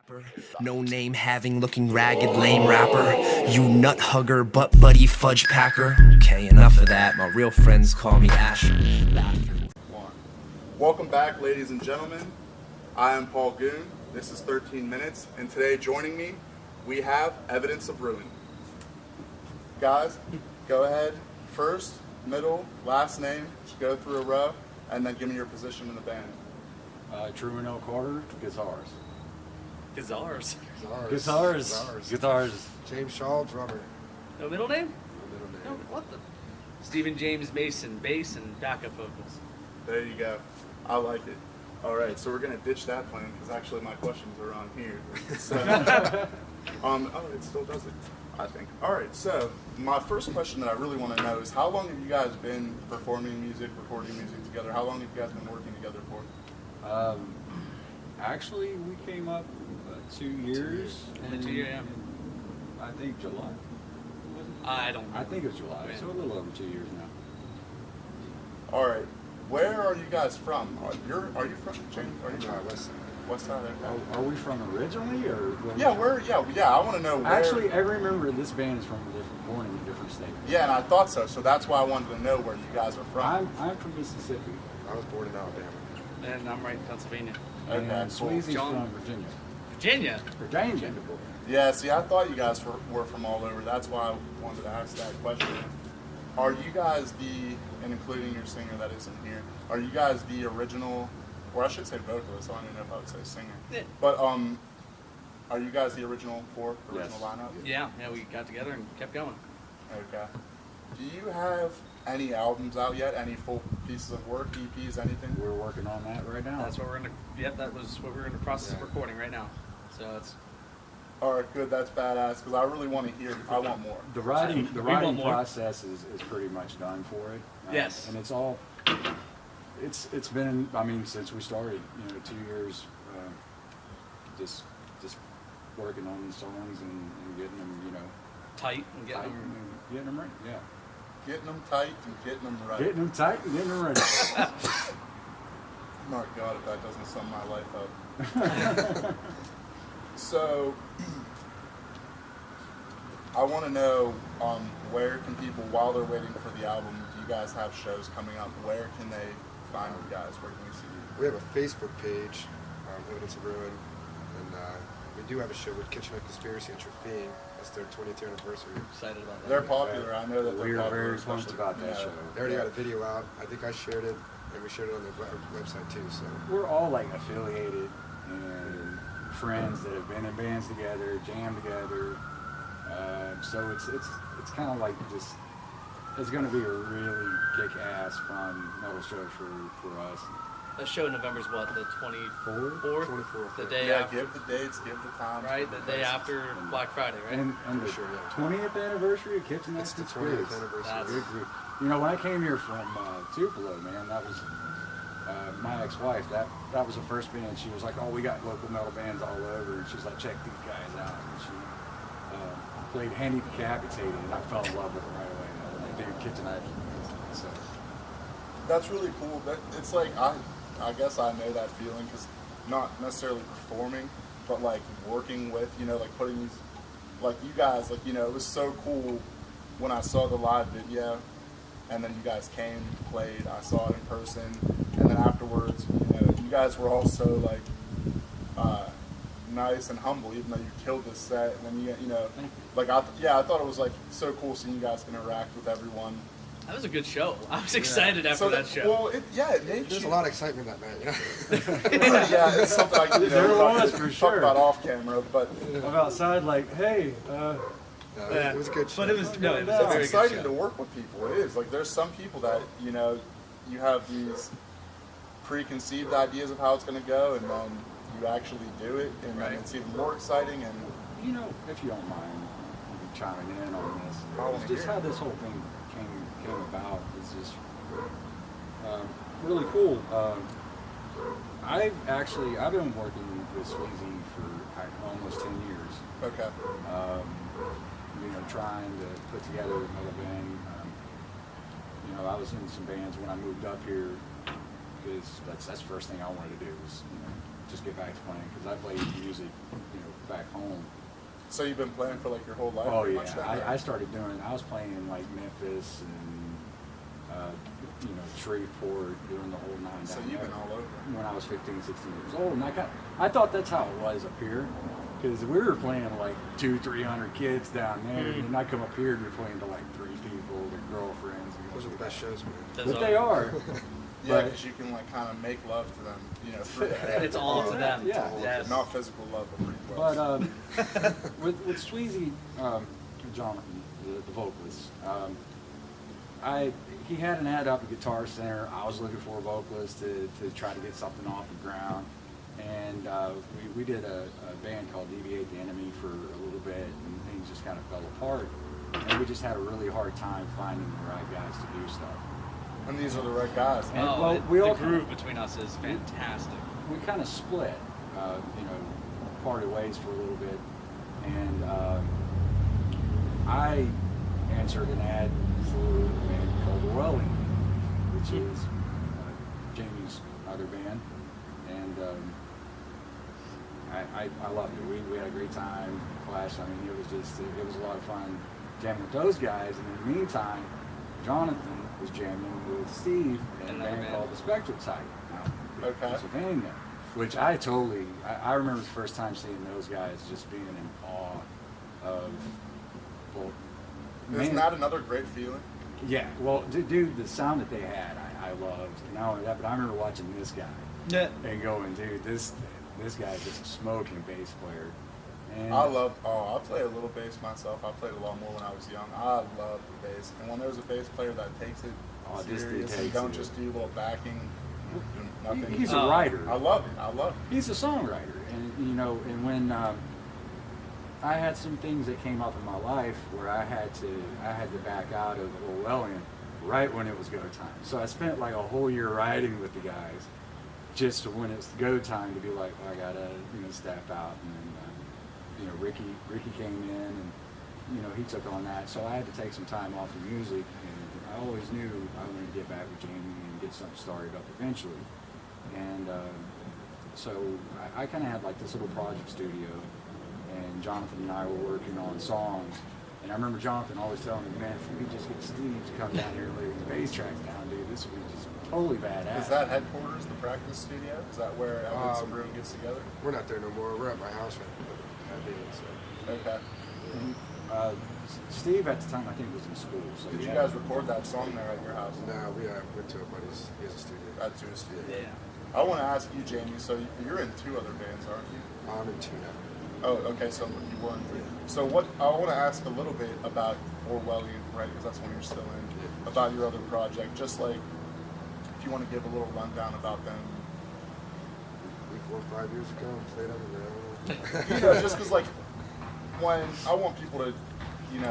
rapper, no name having, looking ragged, lame rapper. You nut hugger, butt buddy, fudge packer. Okay, enough of that. My real friends call me Asher. Welcome back, ladies and gentlemen. I am Paul Goon. This is 13 Minutes, and today joining me, we have Evidence of Ruin. Guys, go ahead. First, middle, last name. Just go through a row, and then give me your position in the band. Truman L. Carter, guitars. Guitars. James Shaw, drummer. No middle name? No middle name. No, what the? Stephen James Mason, bass and backup vocals. There you go. I like it. All right, so we're gonna ditch that plan because actually my questions are on here. So, it still does it, I think. All right, so my first question that I really want to know is how long have you guys been performing music, recording music together? How long have you guys been working together for? Actually, we came up 2 years. In 2 years, yeah. I think July. I don't know. I think it was July, so a little over 2 years now. All right, where are you guys from? Are you from James? Are you from West Side? Okay. Are we from originally, or? Yeah, I want to know where. Actually, every member of this band is born in a different state. Yeah, and I thought so. So that's why I wanted to know where you guys are from. I'm from Mississippi. I was born in Alabama. And I'm right in Pennsylvania. Okay, And cool. Sweezy's John. from Virginia. Virginia? Yeah, see, I thought you guys were from all over. That's why I wanted to ask that question. Are you guys and including your singer that isn't here, are you guys the original, or I should say vocalist, I don't even know if I would say singer. Yeah. But are you guys the original Yes. lineup? Yeah, we got together and kept going. Okay. Do you have any albums out yet? Any full pieces of work, EPs, anything? We're working on that right now. That was what we're in the process of recording right now. So it's All right, good. That's badass because I really want to hear. I want more. The writing want more. process is pretty much done for it. Yes. And it's been, I mean, since we started, 2 years, just working on these songs and getting them, tight and tight getting them. and getting them right. Yeah. Getting them tight and getting them right. Getting them tight and getting them ready. My God, if that doesn't sum my life up. So, I want to know where can people, while they're waiting for the album, do you guys have shows coming up? Where can they find you guys? Where can we see you? We have a Facebook page, Evidence of Ruin, and we do have a show with Kitchenhead Conspiracy and Trafine. That's their 20th anniversary. Excited about that. They're popular. I know that We they're are popular. very pumped about that show. They already got a video out. I think I shared it, and we shared it on the website too. So We're all like affiliated and friends that have been in bands together, jammed together. So it's kind of like just, it's going to be a really kick-ass fun metal show for us. The show in November's what? The 24th? 24th. The day Yeah, after. give the dates, give the times. Right? The day after Black Friday, right? And the Sure, yeah. 20th anniversary of Kitchen it's the Conspiracy. 20th anniversary. That's- Good group. When I came here from Tupelo, man, that was my ex-wife. That was the first band. She was like, "Oh, we got local metal bands all over," and she's like, "Check these guys out." And she played Handy Decapitated, and I fell in love with it right away. I was like, "Dude, Kitchen So That's really cool. It's like I guess I know that feeling because not necessarily performing, but like working with, like putting these, like you guys, like it was so cool when I saw the live video, and then you guys came, played. I saw it in person, and then afterwards, you guys were also like nice and humble, even though you killed this set, and then like I thought it was like so cool seeing you guys interact with everyone. That was a good show. I was excited after that show. Well, it made There's you. a lot of excitement that night. Yeah, it's something I There was, talk, for talk sure. about off camera, but I'm outside, like, "Hey, It was a good show. But it was a very it's good exciting show. to work with people. It is like there's some people that you have these preconceived ideas of how it's going to go, and then you actually do it, and then it's even more exciting. And if you don't mind chiming in on this, I wanna it's just hear how it. this whole thing came about is just really cool. I've been working with Sleazy for almost 10 years. okay, Trying to put together a metal band. I was in some bands when I moved up here because that's the first thing I wanted to do was just get back to playing because I played music back home. So you've been playing for like your whole life? Oh pretty yeah, much then, I started doing. I was playing in like Memphis and you know, Shreveport, doing the whole 9 down So you've there been all over. when I was 15, 16 years old, and I thought that's how it was up here, because we were playing like 200-300 kids down there, and then I come up here and you're playing to like 3 people, their girlfriends. Those are the best shows, man. But they are. Yeah, But- because you can like kind of make love to them, you know, through the And it's all to them. Yeah. Yes. Not physical love, but pretty close. But with Sweezy, Jonathan, the vocalist, he had an ad up at Guitar Center. I was looking for a vocalist to try to get something off the ground, and we did a band called Deviate the Enemy for a little bit, and things just kind of fell apart, and we just had a really hard time finding the right guys to do stuff. And these are the right guys. And, Oh, well, we the all groove between us is fantastic. we kind of split, you know, parted ways for a little bit, and I answered an ad for a band called Orwellian, which is Jamie's other band, and I loved it. We had a great time, Clash. I mean, it was a lot of fun jamming with those guys, and in the meantime, Jonathan was jamming with Steve in a Another band band. called The Spectral Type out in Okay. Pennsylvania, which I remember the first time seeing those guys just being in awe of, well, Isn't man, that another great feeling? yeah, well, dude, the sound that they had, I loved. And not only that, but I remember watching this guy Yeah. and going, dude, this guy's just a smoking bass player. And I play a little bass myself. I played a lot more when I was young. I love the bass. And when there's a bass player that takes it just serious and takes don't it. just do a little backing, nothing. he's a Oh. writer. I love it. I love it. He's a songwriter, and you know, and when I had some things that came up in my life where I had to back out of Orwellian right when it was go time. So I spent like a whole year writing with the guys, just to when it's go time to be like, I gotta step out, and then Ricky came in, and he took on that. So I had to take some time off of music, and I always knew I wanted to get back with Jamie and get something started up eventually, and so I kind of had like this little project studio. And Jonathan and I were working on songs. And I remember Jonathan always telling me, man, if we could just get Steve to come down here and lay the bass tracks down, dude, this would be just totally badass. Is that headquarters, the practice studio? Is that where Evidence of Ruin gets together? We're not there no more. We're at my house right now. So. Okay. And, Steve at the time, I think, was in school. So Did you yeah. guys record that song there at your house? No, we went to a buddy's. He has a studio. At your studio. Yeah. I want to ask you, Jamie, so you're in 2 other bands, aren't you? I'm in 2 now. Oh, okay, so you weren't. So what I want to ask a little bit about Orwellian, right, because that's one you're still in, about your other project, just like, if you want to give a little rundown about them. 4 or 5 years ago, played on the You know, just because, like, when I want people to,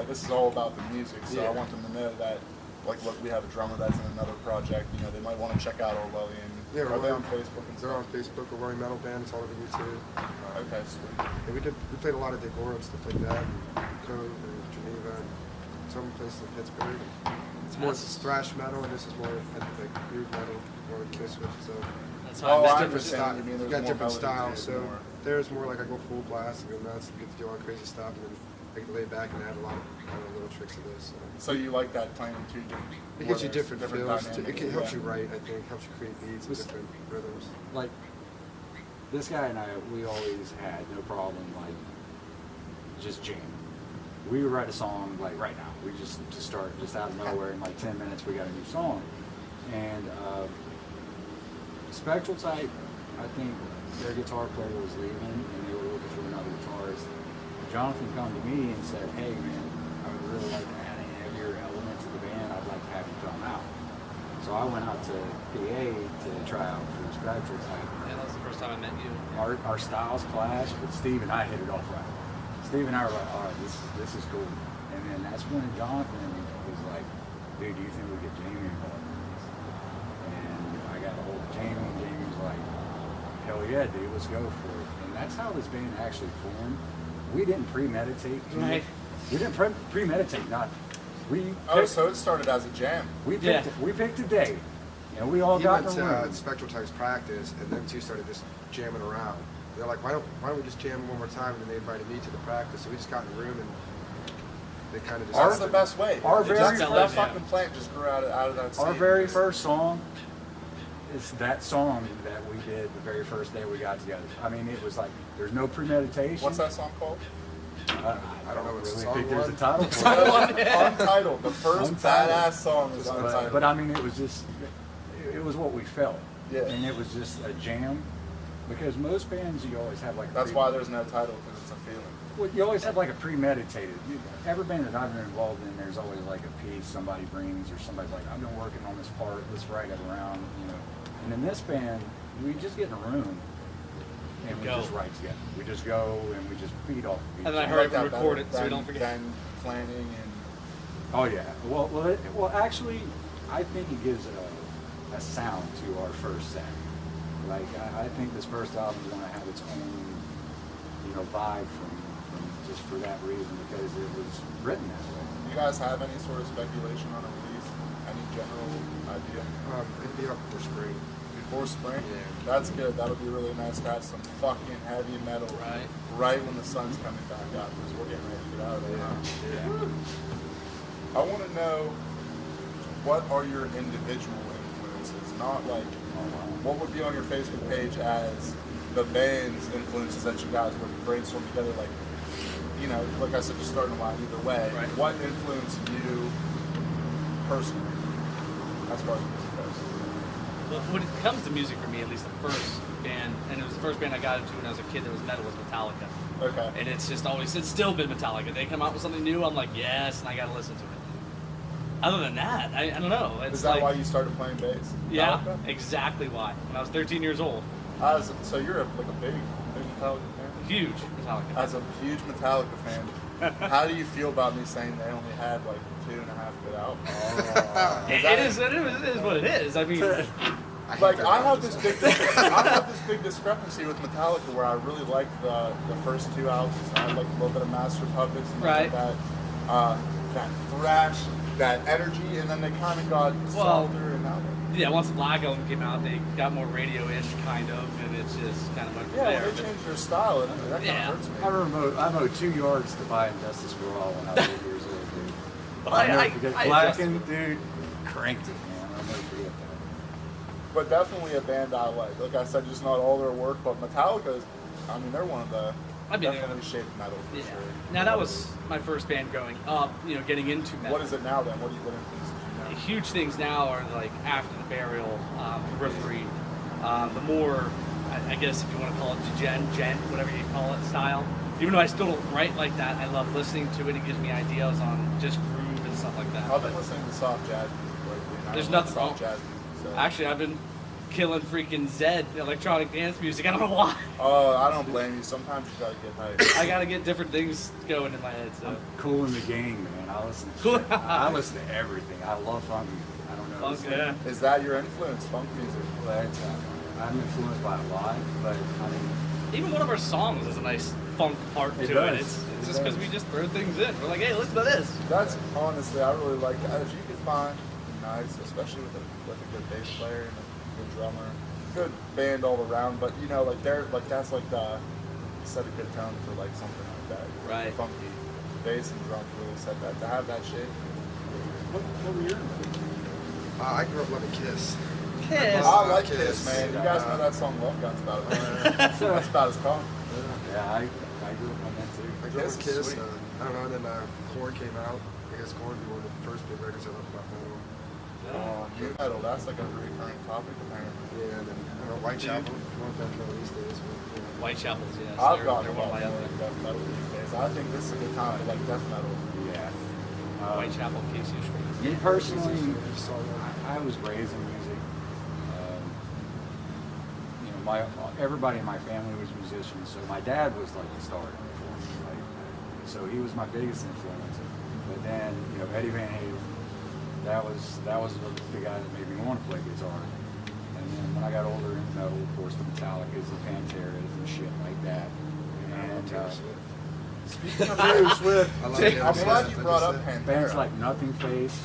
this is all about the music, so I Yeah. want them to know that, like, look, we have a drummer that's in another project, they might want to check out Orwellian. Yeah, Are they Orwellian. on Facebook and They're stuff? on Facebook, a Roaring Metal Band. It's all over YouTube. Okay, sweet. And we played a lot of Decor and stuff like that, and Code and Geneva, and some places in Pittsburgh. It's more thrash metal, and this is more like groove metal, more like Kiss, which is That's Oh, how I I missed understand. it. Style. You mean you there's got more different melody styles. to it, So more- there's more like I go full blast and go nuts and get to do all crazy stuff, and then I can lay back and add a lot of little tricks to this. So you like that playing in 2 different? It gives you different feels. dynamics, It helps yeah. you write, I think, helps you create beats and different rhythms. Like, this guy and I, we always had no problem, like, just jamming. We would write a song, like, right now. We just start, just out of nowhere, in like 10 minutes, we got a new song. And Spectral Type, I think their guitar player was leaving, and they were looking for another guitarist. Jonathan come to me and said, hey, man, I would really like to add a heavier element to the band. I'd like to have you come out. So I went out to PA to try out for Spectral Type. Yeah, that was the first time I met you. Our styles clashed, but Steve and I hit it off right. Steve and I were like, all right, this is cool. And then that's when Jonathan was like, dude, do you think we get Jamie involved in this? And I got a hold of Jamie, and Jamie was like, hell yeah, dude, let's go for it. And that's how this band actually formed. We didn't premeditate. Right. We didn't premeditate nothing. Oh, so it started as a jam. We picked a day. And we all He got went in a room. to Spectral Type's practice, and them two started just jamming around. they're like, why don't we just jam one more time? And then they invited me to the practice, so we just got in the room and they kind of just. That's the best way. Our It very just- first- that fucking plant just grew out of that. Our seed. very first song is that song that we did the very first day we got together. I mean, it was like, there's no premeditation. What's that song called? I don't know what the really song think there's a was. title for it. Untitled. The first Untitled. badass song is Untitled. But I mean, it was just, it was what we felt. Yeah. And it was just a jam. Because most bands, you always have like a That's why there's no title, because it's a feeling. well, you always have like a premeditated. Every band that I've been involved in, there's always like a piece somebody brings, or somebody's like, I've been working on this part, let's write it around, you know. And in this band, we just get in a room and we Go. just write together. We just go and we just feed off of each And then I other. heard Like we that record better it so we than- don't forget. than planning and Oh yeah. Well, actually, I think it gives a sound to our first set. Like I think this first album is going to have its own, you know, vibe from just for that reason, because it was written that way. you guys have any sort of speculation on a release? Any general idea? It'd be up for spring. Before spring? Yeah. That's good. That'll be really nice to have some fucking heavy metal Right. when the sun's coming back out, because we're getting ready to get out of there. Huh? Yeah. I want to know, what are your individual influences? Not like, what would be on your Facebook page as the band's influences that you guys would brainstorm together? Like, you know, like I said, just starting a line either way. Right. What influenced you personally, as far as music goes? Well, when it comes to music, for me, at least the first band, and it was the first band I got into when I was a kid that was metal, was Metallica. Okay. And it's just always, it's still been Metallica. They come out with something new, I'm like, yes, and I gotta listen to it. Other than that, I don't know. It's Is that like, why you started playing bass? yeah, Metallica? exactly why. When I was 13 years old, So you're like a big Metallica fan? huge Metallica. As a huge Metallica fan, how do you feel about me saying they only had like 2.5 good albums? It is what it is. I mean, Like I have this big discrepancy with Metallica where I really like the first 2 albums. I like a little bit of Master Puppets and Right. that thrash, that energy, and then they kind of got softer and now. yeah, once the Black Album came out, they got more radio-ish, kind of, and it's just kind of went from Yeah, there. well, they changed their style, and that kind Yeah. of hurts me. I mowed 2 yards to buy Justice for All when I was 8 years old, dude. But I'll never I forget adjusted. Blackened, dude, cranked it, man. I'll never forget that. But definitely a band I like. Like I said, just not all their work, but Metallica is, I mean, they're one of the definitely shaped metal for Yeah. sure. Now that was my first band growing up, getting into metal. What is it now then? What influences you now? Huge things now are like After the Burial, Periphery, the more, I guess if you want to call it gen, whatever you call it, style. Even though I still don't write like that, I love listening to it. It gives me ideas on just groove and stuff like that. I've But been listening to soft jazz music lately. And I There's don't like nothing soft wrong. jazz music. So. actually, I've been killing freaking Zed, electronic dance music. I don't know why. Oh, I don't blame you. Sometimes you gotta get hyped. I gotta get different things going in my head. So I'm cool in the game, man. I listen to Cool. shit. I listen to everything. I love funk music. I don't know. Funk, yeah. Is that your influence, funk music? But, I'm influenced by a lot, but I mean, Even one of our songs has a nice funk part It to does. it. It's It just because does. we just throw things in. We're like, hey, listen to this. That's honestly, I really like that. If you could find nice, especially with a good bass player and a good drummer, good band all around. But you know, like that's like the set a good tone for like something like that. Right. The funky bass and drums really set that. To have that shape. what were your I grew up loving Kiss. Kiss. I like Kiss. Kiss, man. You guys know that song "Love Guns" about it. That's about as calm. Yeah, I grew up on that too. I grew up Kiss with is Kiss. sweet. I don't know. And then Korn came out. I guess Korn would be one of the first big records I loved about metal. New metal. That's like a recurring topic apparently. Yeah, and then I don't know Whitechapel. More death metal these days. But, yeah. Whitechapel's, yes. I've they're gotten a one lot of my more other. into death metal these days. I think this is a good time to like death metal. Yeah. Whitechapel, Casey Street. Me personally, I just saw that. I was raised in music. My everybody in my family was musicians, so my dad was like the star for me. Like, so he was my biggest influence. But then, Eddie Van Halen, that was the guy that made me want to play guitar. And then when I got older in metal, of course, the Metallicas, the Panteras, and shit like that. And Speaking of Taylor Swift, I love I'm Taylor glad Swift, you I brought just up said. bands Pantera. like Nothing Face,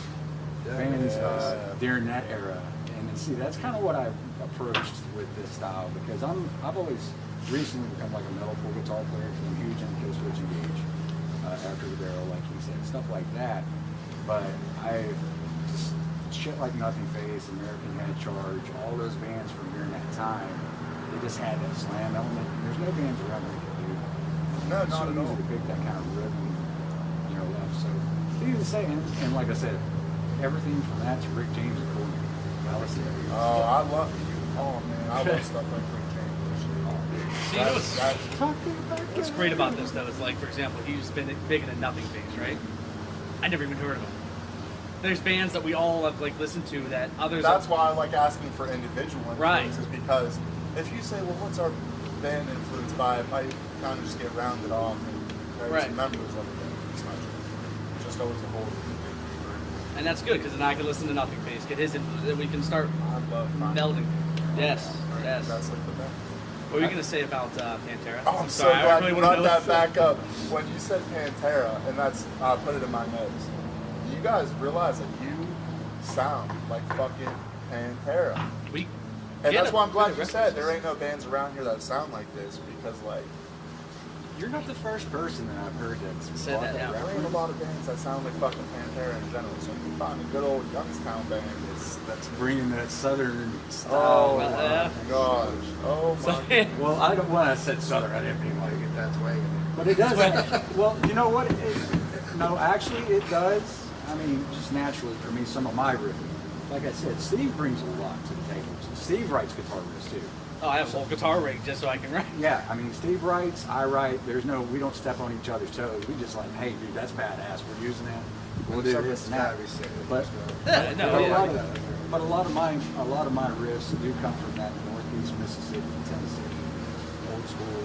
Yeah, bands yeah. during that era. And see, that's kind of what I approached with this style, because I've always recently become like a metalcore guitar player because I'm huge into Kill Switch Engage after the barrel, like you said, stuff like that. But I've just shit like Nothing Face, American Head Charge, all those bands from during that time, they just had that slam element. There's no bands around that can do that. No, It's not so at easy all. to pick that kind of rhythm, you know, left. So it's easy to say, and like I said, everything from that to Rick James and Cool. Oh, I love Oh man, I love stuff like Rick James. So you know what's What's great about this though is like, for example, he's been big in a Nothing Face, right? I never even heard of him. There's bands that we all have like listened to that others. That's why I like asking for individual Right. influences, because if you say, well, what's our band influenced by, it might kind of just get rounded off and carry Right. some members of it. It's not true. It's just always a whole And that's good because then I can listen to Nothing Face, get his influence, then we can start I love Fine. melding. Yes, yes. That's like the best. What were you gonna say about Pantera? Oh, I'm so sorry, I glad really you wanna brought know. that back up. When you said Pantera, and that's, I put it in my notes. You guys realize that you sound like fucking Pantera. We And get that's why I'm glad good you said there references. ain't no bands around here that sound like this, because like, You're not the first person that I've heard that's Said brought that down. there ain't a reference. lot of bands that sound like fucking Pantera in general. So if you find a good old Youngstown band, That's bringing that southern style. oh well, my yeah. gosh, oh So, my. Well, I don't. When I said southern, I didn't mean like Get that swag. But it does. Well, you know what? No, actually, it does. I mean, just naturally for me, some of my riffing. Like I said, Steve brings a lot to the table. Steve writes guitar riffs too. Oh, I have a whole guitar rig just so I can write. Yeah, I mean, Steve writes, I write. We don't step on each other's toes. We just like, hey, dude, that's badass. We're using that. We'll do this and that. But Yeah, no, But, yeah. a lot of my riffs do come from that Northeast Mississippi, Tennessee, old school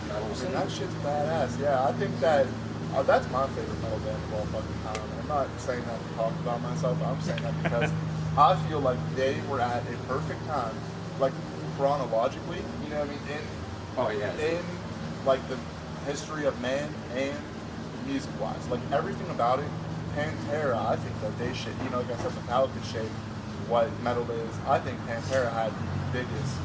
metal I mean, scene. that shit's badass. Yeah, I think that that's my favorite metal band of all fucking time. I'm not saying that to talk about myself. I'm saying that because I feel like they were at a perfect time, like chronologically. You know what I mean? Oh yeah. In like the history of man and music-wise, like everything about it. Pantera, I think that they should. You know, like I said, Metallica shaped what metal is. I think Pantera had the biggest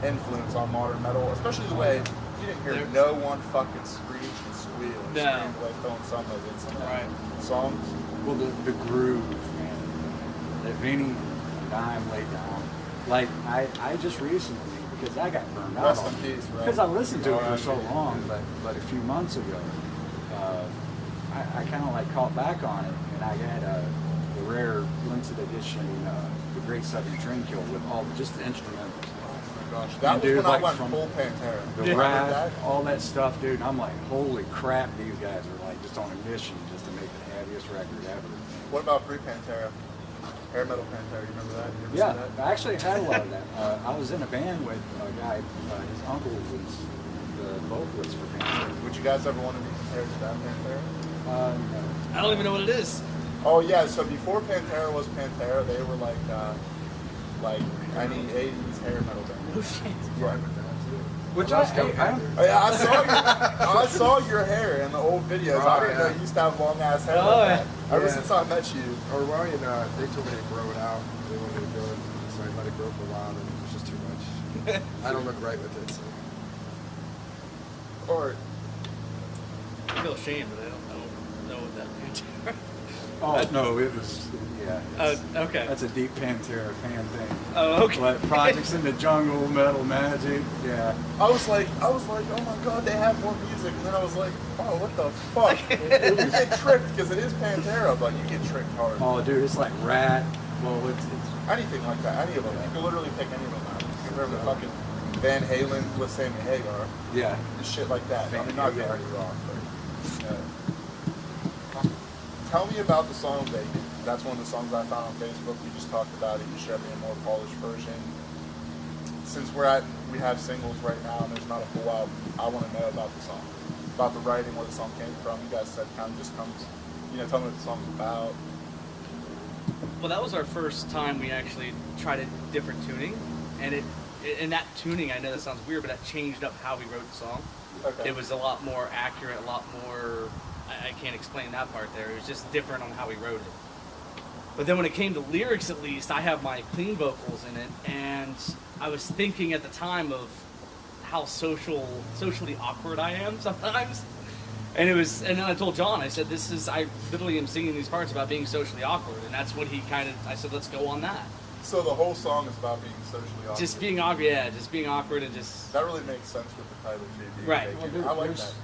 influence on modern metal, especially the way you didn't hear no one fucking screech and squeal and No. scream like throwing some of it, some of Right. the songs. Well, the groove, man, that Vinny and Dime laid down. Like, I just recently, because I got burned out Rest on in it. peace, bro. Because I listened to it for R.I.P. so long, but a few months ago, I kind of like caught back on it, and I had the rare limited edition, the Great Southern Trendkill with all just the instrumentals. Oh my gosh, that was dude, when like I went from full Pantera. The Remember rap, that? all that stuff, dude. I'm like, holy crap, these guys are like just on a mission just to make the heaviest record ever. What about pre-Pantera? Hair metal Pantera, you remember that? You ever Yeah, see that? I actually had a lot of that. I was in a band with a guy, his uncle was the vocalist for Pantera. Would you guys ever want to be compared to that Pantera? No. I don't even know what it is. Oh yeah, so before Pantera was Pantera, they were like any 80s hair metal band. Oh shit. Yeah. Which I still have Oh, yeah, I saw your hair in the old videos. Oh, I didn't know yeah. you used to have long ass hair Oh, like that. Ever yeah. since I met you. Orion, they told me to grow it out. They wanted me to grow it, so I let it grow for a while, and it was just too much. I don't look right with it. So. Or I feel ashamed, but I don't know what that means. Oh, no, it was, yeah. it's- Okay. That's a deep Pantera fan thing. Oh, okay. Like Projects in the Jungle, Metal Magic, yeah. I was like, oh my god, they have more music. And then I was like, oh, what the fuck? You get tricked because it is Pantera, but you get tricked hard. Oh, dude, it's like Rat. Well, it's Anything like that, any of them. You can literally pick any of them out. You can remember fucking Van Halen with Sammy Hagar. yeah. And shit like that. I mean, not get already wrong, but. Tell me about the song Bacon. That's one of the songs I found on Facebook. We just talked about it. You showed me a more polished version. Since we have singles right now and there's not a full album, I want to know about the song, about the writing, where the song came from. You guys said kind of just comes, tell me what the song's about. Well, that was our first time we actually tried a different tuning, and in that tuning, I know that sounds weird, but that changed up how we wrote the song. Okay. It was a lot more accurate, a lot more. I can't explain that part there. It was just different on how we wrote it. But then when it came to lyrics, at least, I have my clean vocals in it, and I was thinking at the time of how socially awkward I am sometimes. And then I told John, I said, I literally am singing these parts about being socially awkward, and that's what I said, let's go on that. So the whole song is about being socially awkward. Just being awkward, yeah, just being awkward and just. That really makes sense with the title too. being Right. vacant. I like that.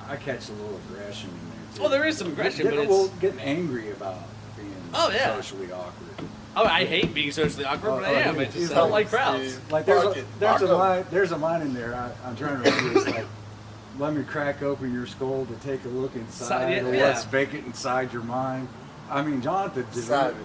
I catch a little aggression in there too. Well, there is some aggression, but getting angry about being socially awkward. Oh, I hate being socially awkward, but I am. I just don't like crowds. Like there's a line in there. I'm trying to remember. It's like, let me crack open your skull to take a look inside, or what's vacant inside your mind. I mean, Jonathan did Savage.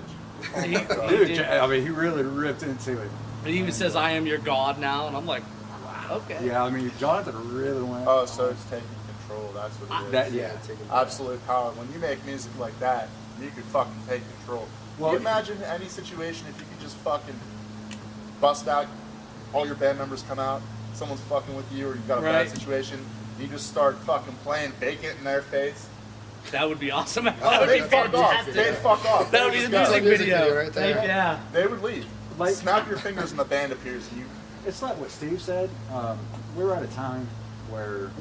Dude, I mean, he really ripped into it. He even says, "I am your god now," and I'm like, wow, okay. Yeah, I mean, Jonathan really went. Oh, so it's taking control. That's what it is. Taking Absolute power. When you make music like that, you can fucking take control. Well, Can you imagine any situation if you could just fucking bust out, all your band members come out, someone's fucking with you, or you've got a bad situation, you just start fucking playing vacant in their face. That would be awesome. That Oh, would be they'd fuck off. fantastic. They'd fuck off. That would be the music video. right there. Yeah. They would leave. Like- Snap your fingers and the band appears and you. It's like what Steve said. We're at a time where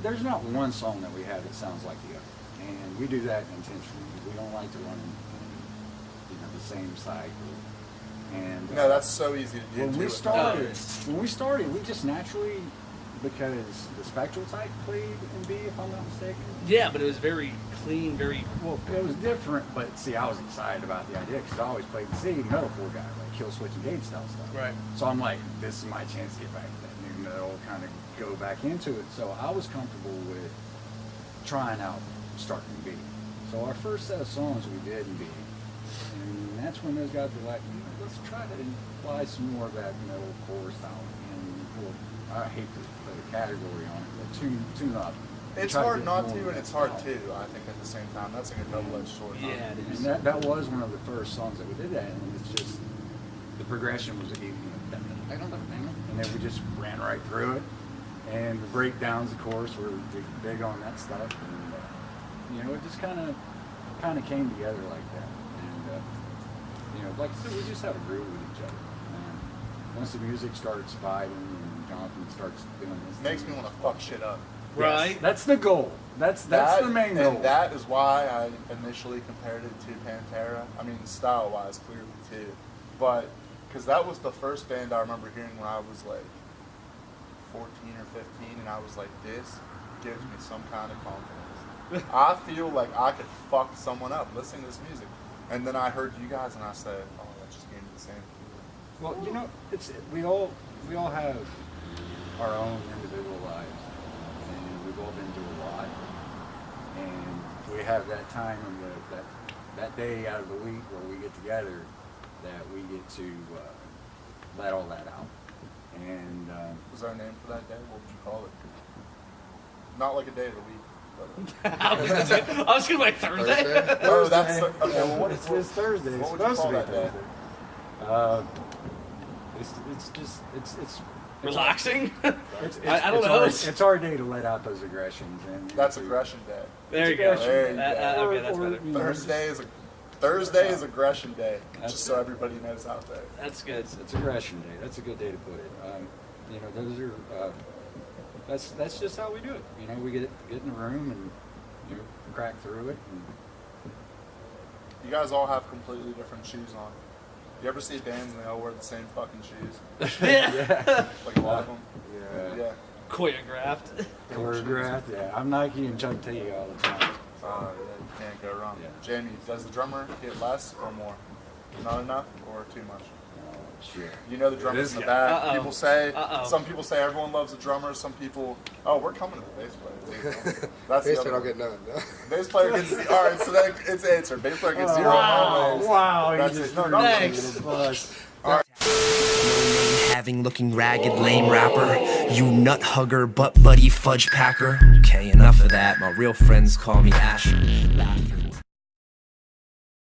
there's not one song that we have that sounds like the other, and we do that intentionally. We don't like to run, the same cycle. And No, that's so easy to do. when too. we started, we just naturally, because the spectral type played in B, if I'm not mistaken. Yeah, but it was very clean, very. Well, it was different, but see, I was excited about the idea because I always played the C metalcore guy, like kill switch and gauge style stuff. Right. So I'm like, this is my chance to get back to that new metal, kind of go back into it. So I was comfortable with trying out starting B. So our first set of songs we did in B, and that's when those guys were like, let's try to apply some more of that metalcore style. And well, I hate to put a category on it, but tune up. It's Try to hard get not more to, of and that it's hard style. too. I think at the same time, that's like a double-edged sword. Yeah, it is. And that was one of the first songs that we did that, and it's just the progression was and then we just ran right through it, and the breakdowns, of course, were big on that stuff, and it just kind of came together like that, and like I said, we just have a groove with each other. And once the music starts vibing and Jonathan starts doing this, Makes me want to fuck shit up. Right. Yes, that's the goal. That's That- the main goal. And that is why I initially compared it to Pantera. I mean, style-wise, clearly too. But, because that was the first band I remember hearing when I was like 14 or 15, and I was like, this gives me some kind of confidence. I feel like I could fuck someone up listening to this music. And then I heard you guys, and I said, oh, that just gave me the same feeling. Well, it's we all have our own individual lives, and we've all been through a lot, and we have that time in that day out of the week where we get together, that we get to let all that out. And Was there a name for that day? What would you call it? Not like a day of the week. But, I was gonna be like Thursday. Thursday? oh, that's okay. Well, what it's Thursday. It's what would you supposed to call be that day? Thursday. It's Relaxing. I don't know. It's our day to let out those aggressions, and That's aggression day. There you go. There you go. Okay, that's better. Thursday is aggression day. Just so everybody knows out there. That's good. It's aggression day. That's a good day to put it. Those are. That's just how we do it. We get in the room and crack through it. And You guys all have completely different shoes on. You ever see bands and they all wear the same fucking shoes? Yeah. Like a lot of them. Yeah. Choreographed. choreographed. Yeah, I'm Nike and Chuck T all the time. Yeah, you can't go wrong. Yeah. Jamie, does the drummer get less or more? Not enough or too much? Shit. You know the drummer's This in the guy. back. Uh-oh. People say, Uh-oh. some people say everyone loves the drummer. Some people, oh, we're coming to the bass player. That's the Bass other player don't one. get none. No. Bass player gets, all right, so then it's answered. Bass player gets 0 Wow. always. Wow, That's you just, just no, threw no, me Thanks. under the bus. No name having looking ragged lame rapper. You nut hugger butt buddy fudge packer. Okay, enough of that. My real friends call me Asher. Laughter.